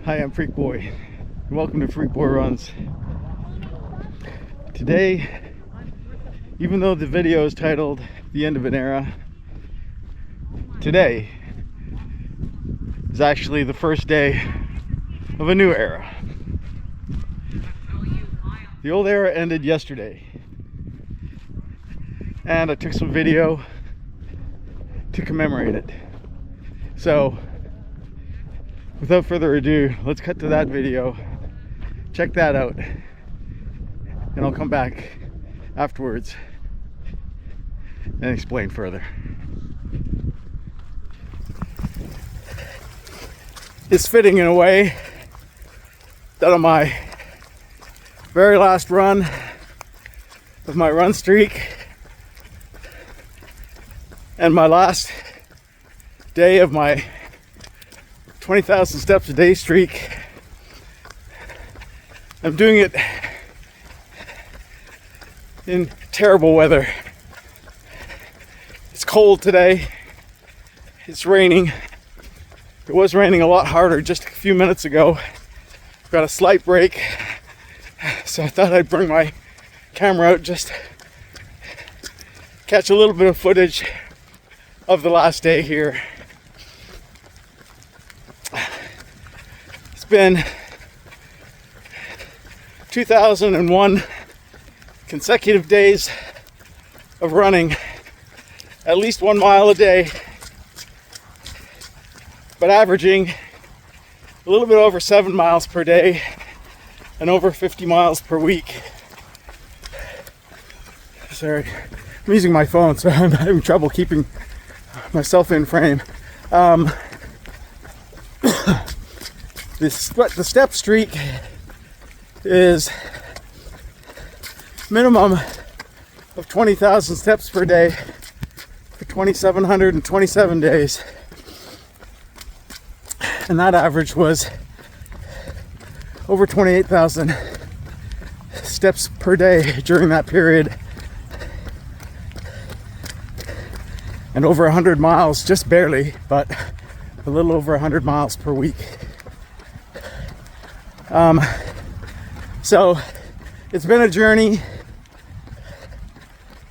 Hi, I'm Freak Boy, and welcome to Freak Boy Runs. Today, even though the video is titled The End of an Era, today is actually the first day of a new era. The old era ended yesterday, and I took some video to commemorate it. So, without further ado, let's cut to that video, check that out, and I'll come back afterwards and explain further. It's fitting in a way that on my very last run of my run streak and my last day of my 20,000 steps a day streak, I'm doing it in terrible weather. It's cold today. It's raining. It was raining a lot harder just a few minutes ago. Got a slight break, so I thought I'd bring my camera out, just catch a little bit of footage of the last day here. It's been 2001 consecutive days of running at least 1 mile a day, but averaging a little bit over 7 miles per day and over 50 miles per week. Sorry, I'm using my phone, so I'm having trouble keeping myself in frame. The step streak is minimum of 20,000 steps per day for 2,727 days. And that average was over 28,000 steps per day during that period. And over 100 miles, just barely, but a little over 100 miles per week. So it's been a journey,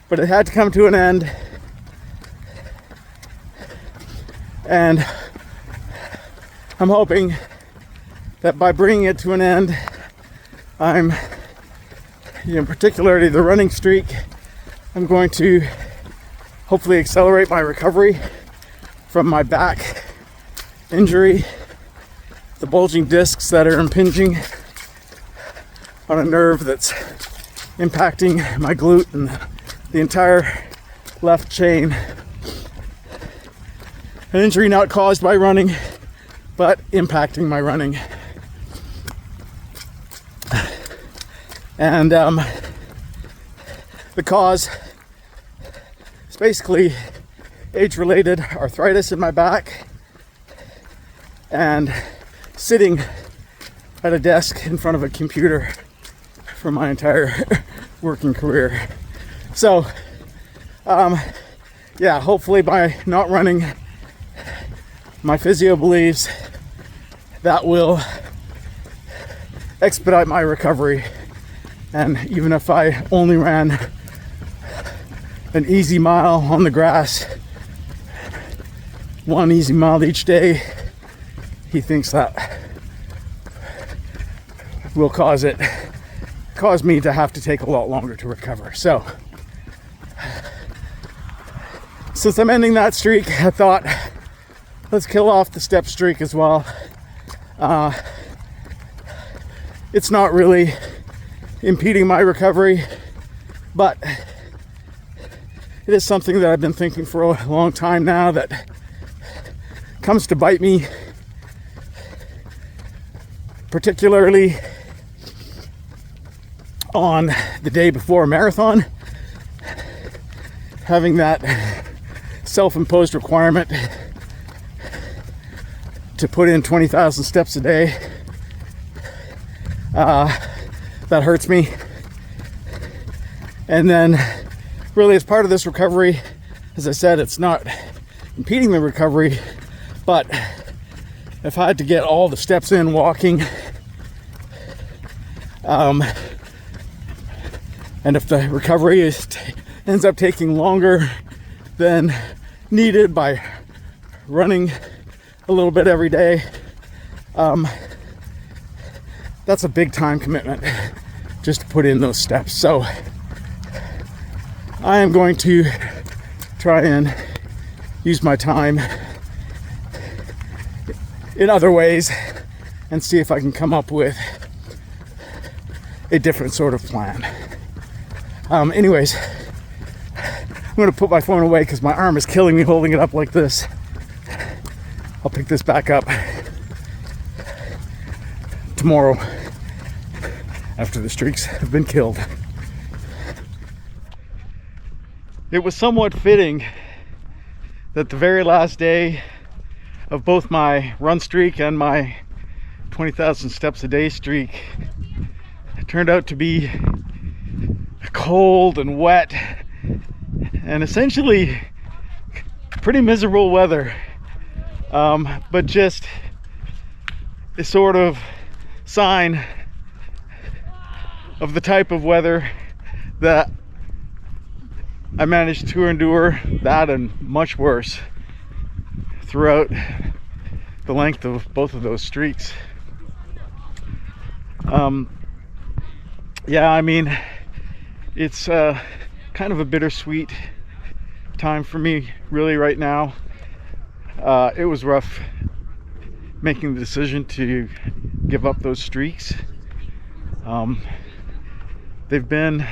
but it had to come to an end. And I'm hoping that by bringing it to an end, particularly the running streak, I'm going to hopefully accelerate my recovery from my back injury, the bulging discs that are impinging on a nerve that's impacting my glute and the entire left chain. An injury not caused by running, but impacting my running. And the cause is basically age-related arthritis in my back and sitting at a desk in front of a computer for my entire working career. So, hopefully by not running, my physio believes that will expedite my recovery. And even if I only ran an easy mile on the grass, 1 easy mile each day, he thinks that will cause me to have to take a lot longer to recover. So, since I'm ending that streak, I thought, let's kill off the step streak as well. It's not really impeding my recovery, but it is something that I've been thinking for a long time now that comes to bite me, particularly on the day before a marathon, having that self-imposed requirement to put in 20,000 steps a day. That hurts me. And then really as part of this recovery, as I said, it's not impeding the recovery, but if I had to get all the steps in walking, and if the recovery ends up taking longer than needed by running a little bit every day, that's a big time commitment just to put in those steps. So I am going to try and use my time in other ways and see if I can come up with a different sort of plan. Anyways, I'm going to put my phone away because my arm is killing me holding it up like this. I'll pick this back up tomorrow after the streaks have been killed. It was somewhat fitting that the very last day of both my run streak and my 20,000 steps a day streak turned out to be cold and wet and essentially pretty miserable weather, but just a sort of sign of the type of weather that I managed to endure that and much worse throughout the length of both of those streaks. Yeah, I mean, it's kind of a bittersweet time for me really right now. It was rough making the decision to give up those streaks. They've been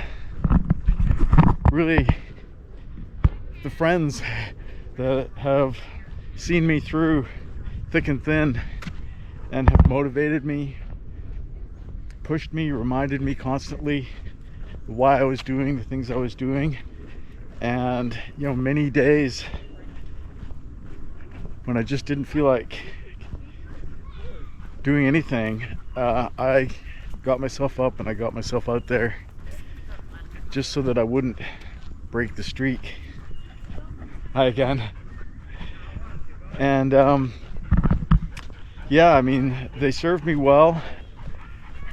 really the friends that have seen me through thick and thin and have motivated me, pushed me, reminded me constantly why I was doing the things I was doing. And you know, many days when I just didn't feel like doing anything, I got myself up and I got myself out there just so that I wouldn't break the streak. Hi again. And yeah, I mean, they served me well.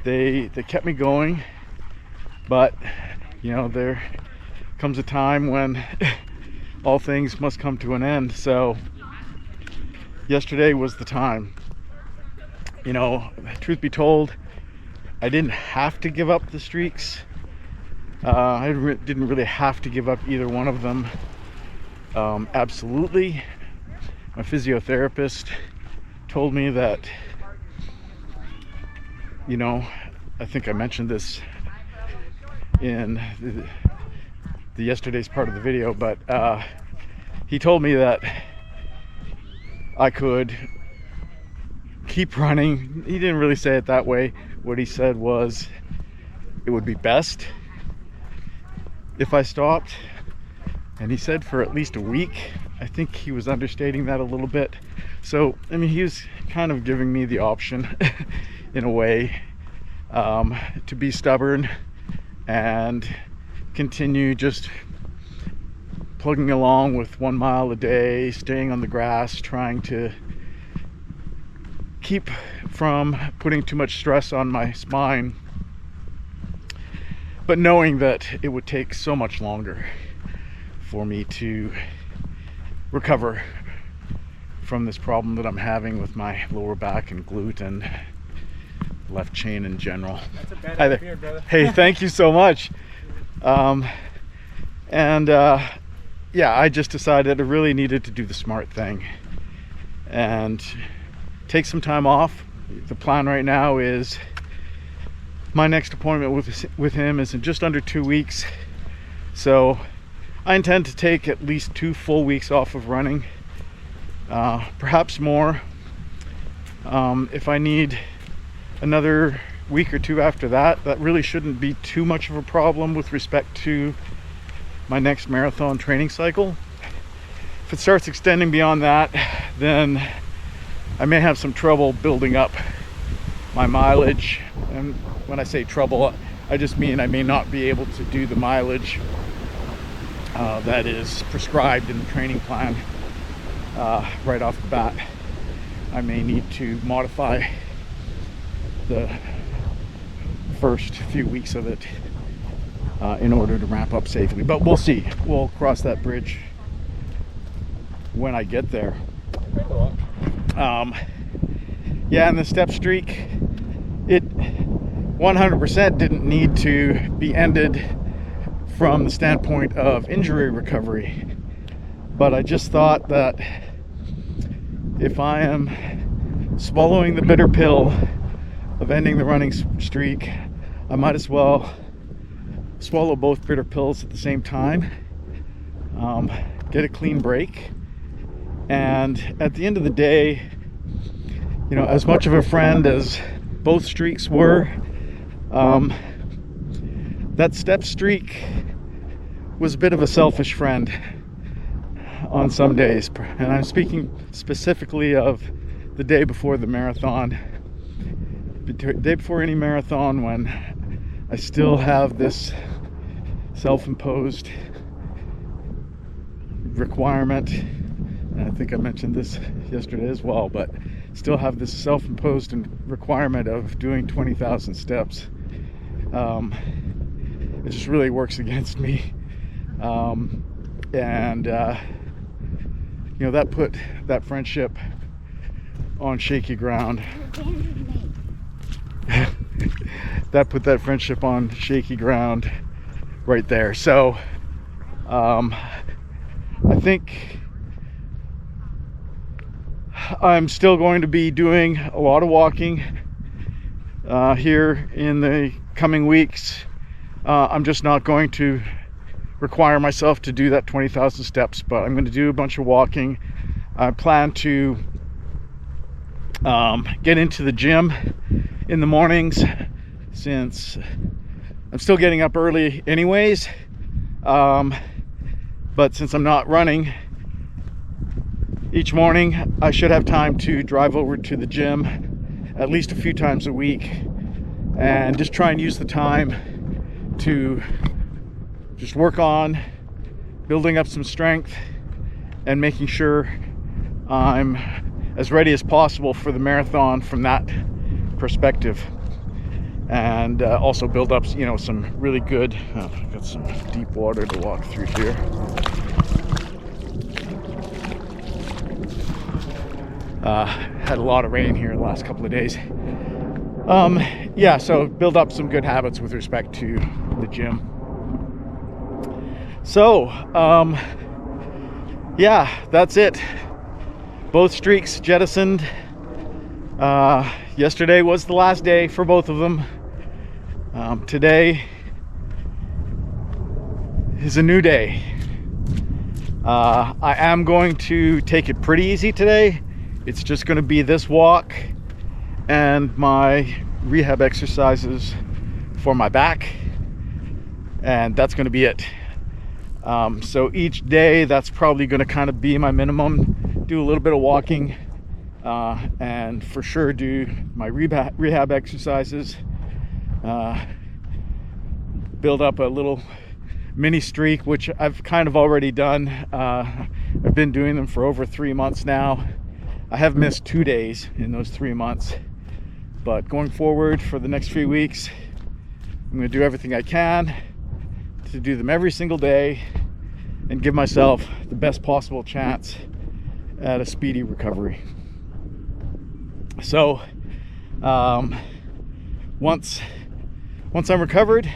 They kept me going, but you know, there comes a time when all things must come to an end. So yesterday was the time. You know, truth be told, I didn't have to give up the streaks. I didn't really have to give up either one of them. Absolutely. My physiotherapist told me that, you know, I think I mentioned this in the yesterday's part of the video, but he told me that I could keep running. He didn't really say it that way. What he said was it would be best if I stopped, and he said for at least a week. I think he was understating that a little bit. So I mean, he was kind of giving me the option in a way, to be stubborn and continue just plugging along with 1 mile a day, staying on the grass, trying to keep from putting too much stress on my spine, but knowing that it would take so much longer for me to recover from this problem that I'm having with my lower back and glute and left chain in general. That's a bad Hi there. beard, brother. Hey, thank you so much. Yeah, I just decided I really needed to do the smart thing and take some time off. The plan right now is my next appointment with him is in just under 2 weeks. So I intend to take at least 2 full weeks off of running, perhaps more. If I need another week or 2 after that, that really shouldn't be too much of a problem with respect to my next marathon training cycle. If it starts extending beyond that, then I may have some trouble building up my mileage. And when I say trouble, I just mean I may not be able to do the mileage that is prescribed in the training plan right off the bat. I may need to modify the first few weeks of it in order to ramp up safely. But we'll see. We'll cross that bridge when I get there. Yeah, and the step streak, it 100% didn't need to be ended from the standpoint of injury recovery. But I just thought that if I am swallowing the bitter pill of ending the running streak, I might as well swallow both bitter pills at the same time, get a clean break. And at the end of the day, you know, as much of a friend as both streaks were, that step streak was a bit of a selfish friend on some days. And I'm speaking specifically of the day before the marathon, the day before any marathon, when I still have this self-imposed requirement. And I think I mentioned this yesterday as well, but still have this self-imposed requirement of doing 20,000 steps. It just really works against me. You know, that put that friendship on shaky ground. That put that friendship on shaky ground right there. So I think I'm still going to be doing a lot of walking here in the coming weeks. I'm just not going to require myself to do that 20,000 steps, but I'm going to do a bunch of walking. I plan to get into the gym in the mornings, since I'm still getting up early anyways, but since I'm not running each morning, I should have time to drive over to the gym at least a few times a week and just try and use the time to just work on building up some strength and making sure I'm as ready as possible for the marathon from that perspective. And also build up, you know, some really good, got some deep water to walk through here. Had a lot of rain here the last couple of days. Yeah, so build up some good habits with respect to the gym. So, yeah, that's it. Both streaks jettisoned. Yesterday was the last day for both of them. Today is a new day. I am going to take it pretty easy today. It's just going to be this walk and my rehab exercises for my back, and that's going to be it. So each day, that's probably going to kind of be my minimum. Do a little bit of walking, and for sure do my rehab exercises. Build up a little mini streak, which I've kind of already done. I've been doing them for over 3 months now. I have missed 2 days in those 3 months, but going forward for the next few weeks, I'm going to do everything I can to do them every single day and give myself the best possible chance at a speedy recovery. So once I'm recovered,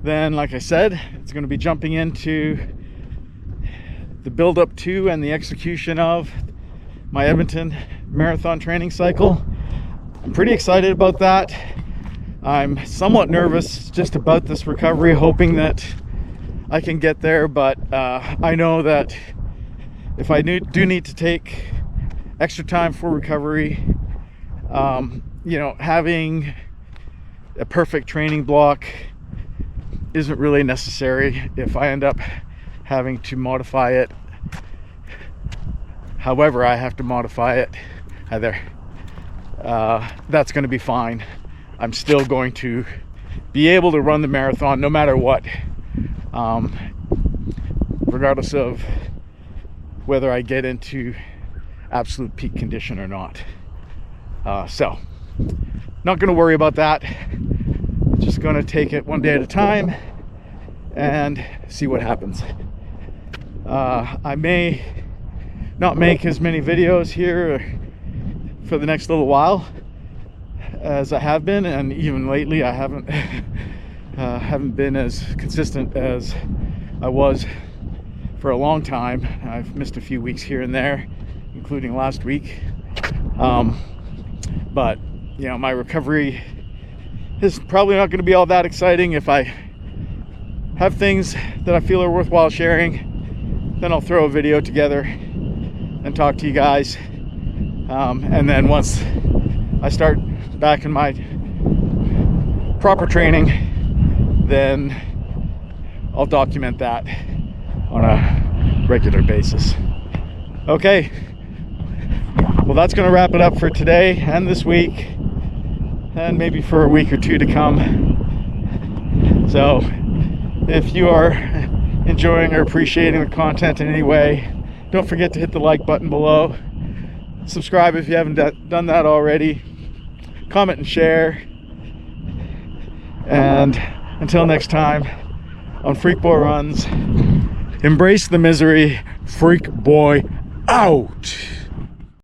then, like I said, it's going to be jumping into the build up to and the execution of my Edmonton marathon training cycle. I'm pretty excited about that. I'm somewhat nervous just about this recovery, hoping that I can get there, but I know that if I do need to take extra time for recovery, you know, having a perfect training block isn't really necessary. If I end up having to modify it however I have to modify it, that's going to be fine. I'm still going to be able to run the marathon no matter what, regardless of whether I get into absolute peak condition or not. So not going to worry about that. Just going to take it one day at a time and see what happens. I may not make as many videos here for the next little while as I have been, and even lately I haven't been as consistent as I was for a long time. I've missed a few weeks here and there, including last week. But you know, my recovery is probably not going to be all that exciting. If I have things that I feel are worthwhile sharing, then I'll throw a video together and talk to you guys. And then once I start back in my proper training, then I'll document that on a regular basis. Okay, well, that's going to wrap it up for today and this week, and maybe for a week or two to come. So if you are enjoying or appreciating the content in any way, don't forget to hit the like button below. Subscribe if you haven't done that already. Comment and share. And until next time, on Freak Boy Runs, embrace the misery. Freak Boy out.